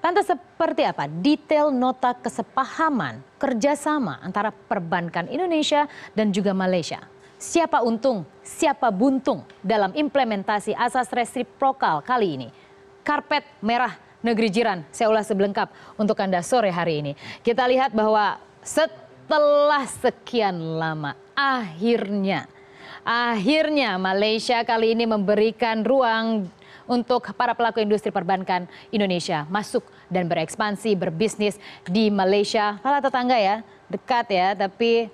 Lantas seperti apa detail nota kesepahaman kerjasama antara perbankan Indonesia dan juga Malaysia? Siapa untung, siapa buntung dalam implementasi asas resiprokal kali ini? Karpet merah negeri jiran, saya ulas sebelengkap untuk Anda sore hari ini. Kita lihat bahwa setelah sekian lama, akhirnya Malaysia kali ini memberikan ruang untuk para pelaku industri perbankan Indonesia masuk dan berekspansi, berbisnis di Malaysia. Malah tetangga ya, dekat ya, tapi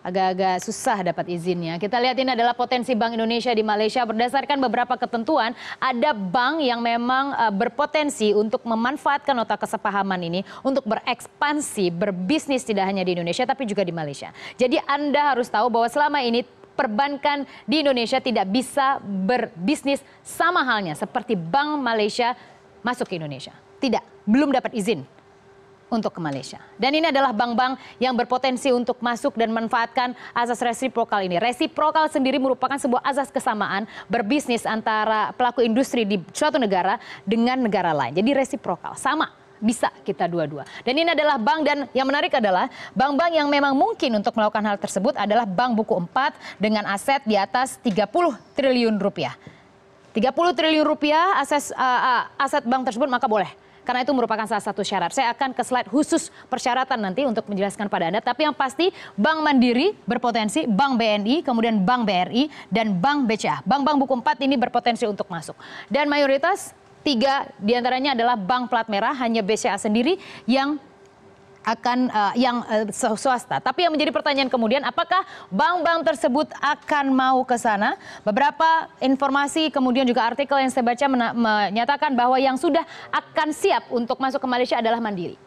agak-agak susah dapat izinnya. Kita lihat ini adalah potensi Bank Indonesia di Malaysia. Berdasarkan beberapa ketentuan, ada bank yang memang berpotensi untuk memanfaatkan nota kesepahaman ini untuk berekspansi, berbisnis tidak hanya di Indonesia tapi juga di Malaysia. Jadi Anda harus tahu bahwa selama ini perbankan di Indonesia tidak bisa berbisnis sama halnya seperti Bank Malaysia masuk ke Indonesia. Tidak, belum dapat izin untuk ke Malaysia. Dan ini adalah bank-bank yang berpotensi untuk masuk dan memanfaatkan asas resiprokal ini. Resiprokal sendiri merupakan sebuah asas kesamaan berbisnis antara pelaku industri di suatu negara dengan negara lain. Jadi resiprokal, sama. Bisa kita dua-dua. Dan ini adalah bank, dan yang menarik adalah bank-bank yang memang mungkin untuk melakukan hal tersebut adalah Bank Buku 4 dengan aset di atas 30 triliun rupiah. 30 triliun rupiah aset bank tersebut maka boleh. Karena itu merupakan salah satu syarat. Saya akan ke slide khusus persyaratan nanti untuk menjelaskan pada Anda. Tapi yang pasti Bank Mandiri berpotensi, Bank BNI, kemudian Bank BRI, dan Bank BCA. Bank-bank Buku 4 ini berpotensi untuk masuk. Dan mayoritas 3 diantaranya adalah bank plat merah, hanya BCA sendiri yang akan swasta. Tapi yang menjadi pertanyaan kemudian, apakah bank-bank tersebut akan mau ke sana? Beberapa informasi kemudian juga artikel yang saya baca menyatakan bahwa yang sudah akan siap untuk masuk ke Malaysia adalah Mandiri.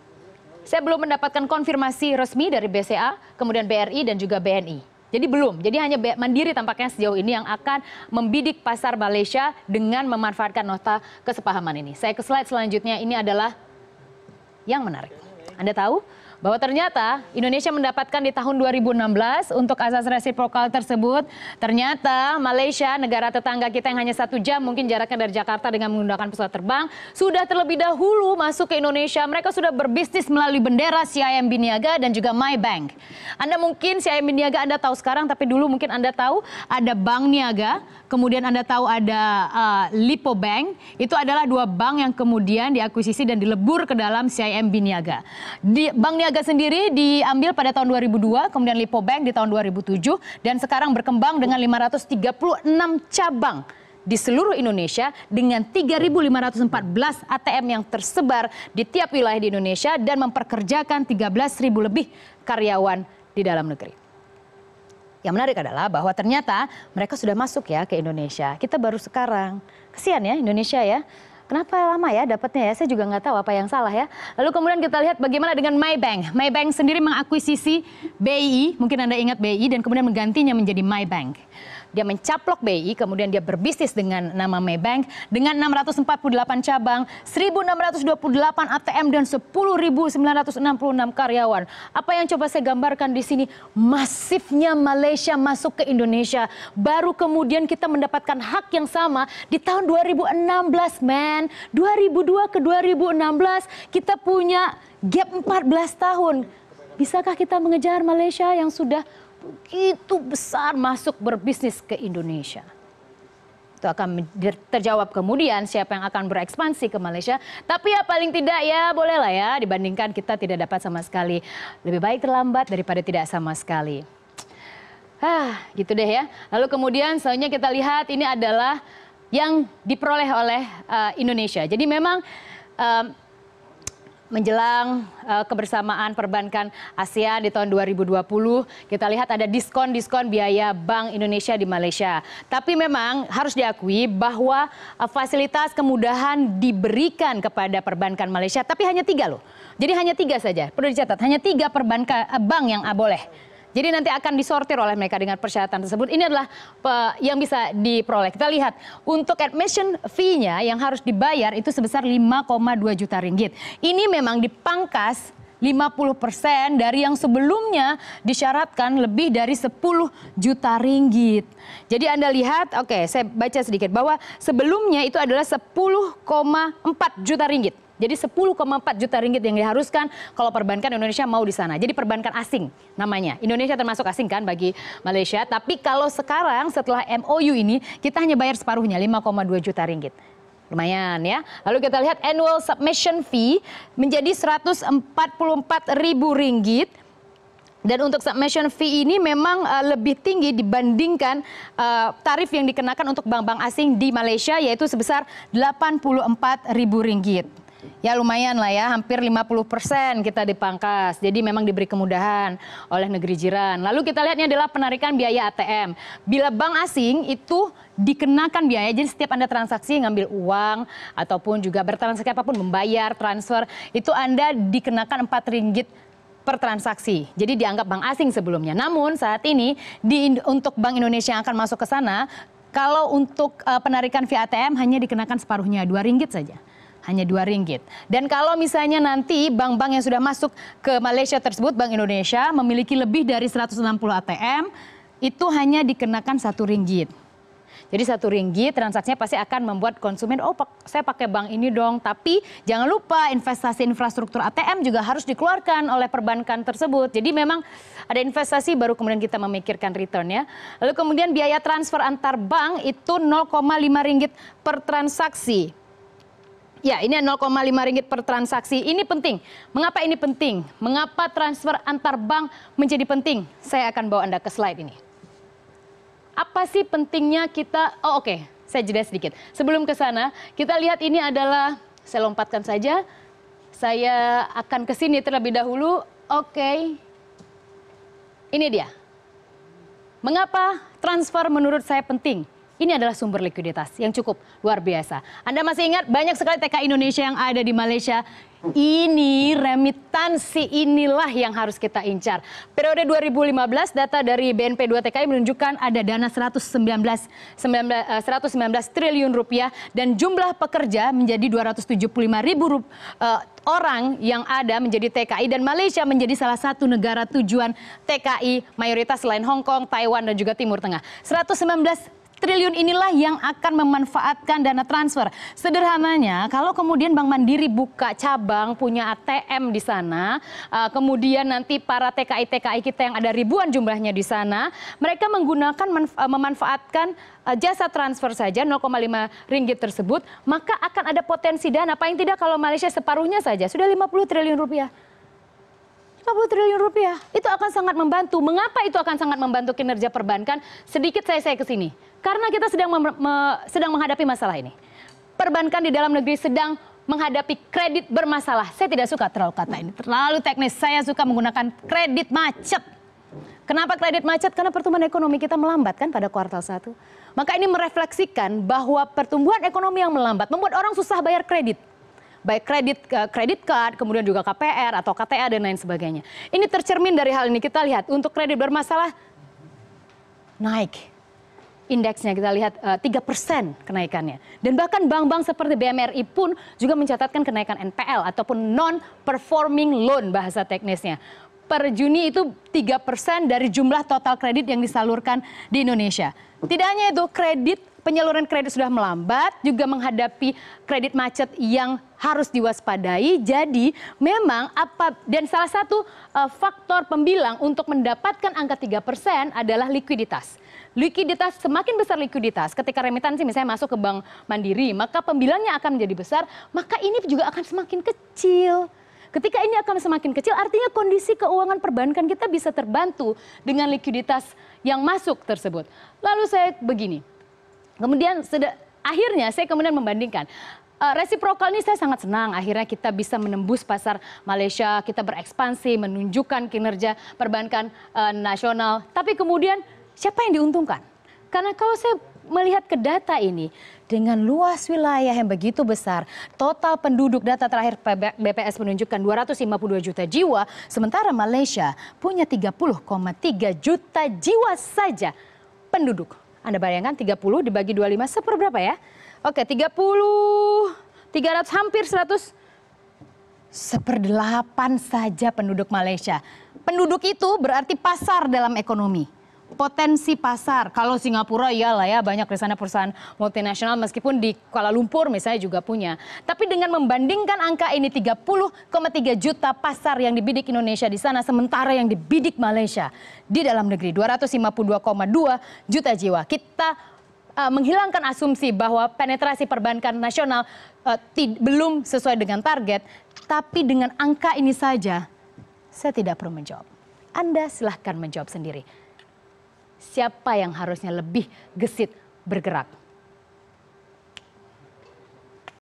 Saya belum mendapatkan konfirmasi resmi dari BCA, kemudian BRI dan juga BNI. Jadi belum, jadi hanya Mandiri tampaknya sejauh ini yang akan membidik pasar Malaysia dengan memanfaatkan nota kesepahaman ini. Saya ke slide selanjutnya, ini adalah yang menarik. Anda tahu bahwa ternyata Indonesia mendapatkan di tahun 2016 untuk asas resiprokal tersebut. Ternyata Malaysia, negara tetangga kita yang hanya 1 jam mungkin jaraknya dari Jakarta dengan menggunakan pesawat terbang, sudah terlebih dahulu masuk ke Indonesia. Mereka sudah berbisnis melalui bendera CIMB Niaga dan juga MyBank. Anda mungkin CIMB Niaga Anda tahu sekarang, tapi dulu mungkin Anda tahu ada Bank Niaga, kemudian Anda tahu ada Lipo Bank. Itu adalah 2 bank yang kemudian diakuisisi dan dilebur ke dalam CIMB Niaga. Bank Niaga sendiri diambil pada tahun 2002, kemudian Lipo Bank di tahun 2007, dan sekarang berkembang dengan 536 cabang di seluruh Indonesia dengan 3.514 ATM yang tersebar di tiap wilayah di Indonesia dan memperkerjakan 13.000 lebih karyawan di dalam negeri. Yang menarik adalah bahwa ternyata mereka sudah masuk ya ke Indonesia. Kita baru sekarang. Kesian ya Indonesia ya. Kenapa lama ya dapatnya ya? Saya juga nggak tahu apa yang salah ya. Lalu kemudian kita lihat bagaimana dengan MyBank. MyBank sendiri mengakuisisi BI, mungkin Anda ingat BI, dan kemudian menggantinya menjadi MyBank. Dia mencaplok BI, kemudian dia berbisnis dengan nama MyBank dengan 648 cabang, 1.628 ATM dan 10.966 karyawan. Apa yang coba saya gambarkan di sini? Masifnya Malaysia masuk ke Indonesia. Baru kemudian kita mendapatkan hak yang sama di tahun 2016, man. 2002 ke 2016 kita punya gap 14 tahun. Bisakah kita mengejar Malaysia yang sudah begitu besar masuk berbisnis ke Indonesia? Itu akan terjawab kemudian siapa yang akan berekspansi ke Malaysia. Tapi ya paling tidak ya bolehlah ya dibandingkan kita tidak dapat sama sekali. Lebih baik terlambat daripada tidak sama sekali. Gitu deh ya. Lalu kemudian selanjutnya kita lihat ini adalah yang diperoleh oleh Indonesia. Jadi memang menjelang kebersamaan perbankan ASEAN di tahun 2020, kita lihat ada diskon-diskon biaya Bank Indonesia di Malaysia. Tapi memang harus diakui bahwa fasilitas kemudahan diberikan kepada perbankan Malaysia, tapi hanya 3 loh. Jadi hanya 3 saja, perlu dicatat, hanya 3 perbankan bank yang boleh. Jadi nanti akan disortir oleh mereka dengan persyaratan tersebut. Ini adalah yang bisa diperoleh. Kita lihat untuk admission fee-nya yang harus dibayar itu sebesar 5,2 juta ringgit. Ini memang dipangkas 50% dari yang sebelumnya disyaratkan lebih dari 10 juta ringgit. Jadi Anda lihat, oke, saya baca sedikit bahwa sebelumnya itu adalah 10,4 juta ringgit. Jadi 10,4 juta ringgit yang diharuskan kalau perbankan Indonesia mau di sana. Jadi perbankan asing namanya. Indonesia termasuk asing kan bagi Malaysia. Tapi kalau sekarang setelah MOU ini kita hanya bayar separuhnya 5,2 juta ringgit. Lumayan ya. Lalu kita lihat annual submission fee menjadi 144 ribu ringgit. Dan untuk submission fee ini memang lebih tinggi dibandingkan tarif yang dikenakan untuk bank-bank asing di Malaysia, yaitu sebesar 84 ribu ringgit. Ya lumayan lah ya, hampir 50% kita dipangkas. Jadi memang diberi kemudahan oleh negeri jiran. Lalu kita lihat ini adalah penarikan biaya ATM. Bila bank asing itu dikenakan biaya, jadi setiap Anda transaksi ngambil uang ataupun juga bertransaksi apapun, membayar, transfer, itu Anda dikenakan 4 ringgit per transaksi. Jadi dianggap bank asing sebelumnya. Namun saat ini untuk Bank Indonesia yang akan masuk ke sana, kalau untuk penarikan via ATM hanya dikenakan separuhnya, 2 ringgit saja. Hanya 2 ringgit. Dan kalau misalnya nanti bank-bank yang sudah masuk ke Malaysia tersebut, Bank Indonesia memiliki lebih dari 160 ATM, itu hanya dikenakan 1 ringgit. Jadi 1 ringgit transaksinya pasti akan membuat konsumen, oh saya pakai bank ini dong. Tapi jangan lupa investasi infrastruktur ATM juga harus dikeluarkan oleh perbankan tersebut. Jadi memang ada investasi baru kemudian kita memikirkan return ya. Lalu kemudian biaya transfer antar bank itu 0,5 ringgit per transaksi. Ya, ini 0,5 ringgit per transaksi. Ini penting. Mengapa ini penting? Mengapa transfer antar bank menjadi penting? Saya akan bawa Anda ke slide ini. Apa sih pentingnya kita? Oh oke, saya jeda sedikit. Sebelum ke sana, kita lihat ini adalah, saya lompatkan saja. Saya akan ke sini terlebih dahulu. Oke. Ini dia. Mengapa transfer menurut saya penting? Ini adalah sumber likuiditas yang cukup luar biasa. Anda masih ingat banyak sekali TKI Indonesia yang ada di Malaysia. Ini remitansi inilah yang harus kita incar. Periode 2015 data dari BNP 2 TKI menunjukkan ada dana 119 triliun rupiah dan jumlah pekerja menjadi 275 ribu orang yang ada menjadi TKI, dan Malaysia menjadi salah satu negara tujuan TKI mayoritas selain Hong Kong, Taiwan dan juga Timur Tengah. 119 triliun inilah yang akan memanfaatkan dana transfer. Sederhananya, kalau kemudian Bank Mandiri buka cabang, punya ATM di sana, kemudian nanti para TKI-TKI kita yang ada ribuan jumlahnya di sana, mereka memanfaatkan jasa transfer saja 0,5 ringgit tersebut, maka akan ada potensi dana. Paling tidak kalau Malaysia separuhnya saja, sudah 50 triliun rupiah. 50 triliun rupiah. Itu akan sangat membantu. Mengapa itu akan sangat membantu kinerja perbankan? Sedikit saya ke sini. Karena kita sedang menghadapi masalah ini. Perbankan di dalam negeri sedang menghadapi kredit bermasalah. Saya tidak suka terlalu kata ini, terlalu teknis. Saya suka menggunakan kredit macet. Kenapa kredit macet? Karena pertumbuhan ekonomi kita melambat kan pada kuartal 1. Maka ini merefleksikan bahwa pertumbuhan ekonomi yang melambat membuat orang susah bayar kredit. Baik kredit card, kemudian juga KPR atau KTA dan lain sebagainya. Ini tercermin dari hal ini. Kita lihat untuk kredit bermasalah naik. Indeksnya kita lihat 3% kenaikannya. Dan bahkan bank-bank seperti BMRI pun juga mencatatkan kenaikan NPL ataupun non-performing loan bahasa teknisnya. Per Juni itu 3% dari jumlah total kredit yang disalurkan di Indonesia. Tidak hanya itu, penyaluran kredit sudah melambat, juga menghadapi kredit macet yang harus diwaspadai. Jadi memang dan salah satu faktor pembilang untuk mendapatkan angka 3% adalah likuiditas. Likuiditas, semakin besar likuiditas, ketika remitansi misalnya masuk ke Bank Mandiri, maka pembilangnya akan menjadi besar, maka ini juga akan semakin kecil. Ketika ini akan semakin kecil, artinya kondisi keuangan perbankan kita bisa terbantu dengan likuiditas yang masuk tersebut. Lalu saya begini, kemudian akhirnya saya kemudian membandingkan. Resiprokal ini saya sangat senang, akhirnya kita bisa menembus pasar Malaysia, kita berekspansi, menunjukkan kinerja perbankan nasional. Tapi kemudian siapa yang diuntungkan? Karena kalau saya melihat ke data ini, dengan luas wilayah yang begitu besar, total penduduk data terakhir BPS menunjukkan 252 juta jiwa, sementara Malaysia punya 30,3 juta jiwa saja penduduk. Anda bayangkan 30 dibagi 25 seperberapa ya? Oke, 30, 300, hampir 100, 1/8 saja penduduk Malaysia. Penduduk itu berarti pasar dalam ekonomi. potensi pasar. Kalau Singapura iyalah ya, banyak di sana perusahaan multinasional meskipun di Kuala Lumpur misalnya juga punya. Tapi dengan membandingkan angka ini 30,3 juta pasar yang dibidik Indonesia di sana, sementara yang dibidik Malaysia di dalam negeri 252,2 juta jiwa. Kita menghilangkan asumsi bahwa penetrasi perbankan nasional belum sesuai dengan target, tapi dengan angka ini saja saya tidak perlu menjawab. Anda silahkan menjawab sendiri. Siapa yang harusnya lebih gesit bergerak?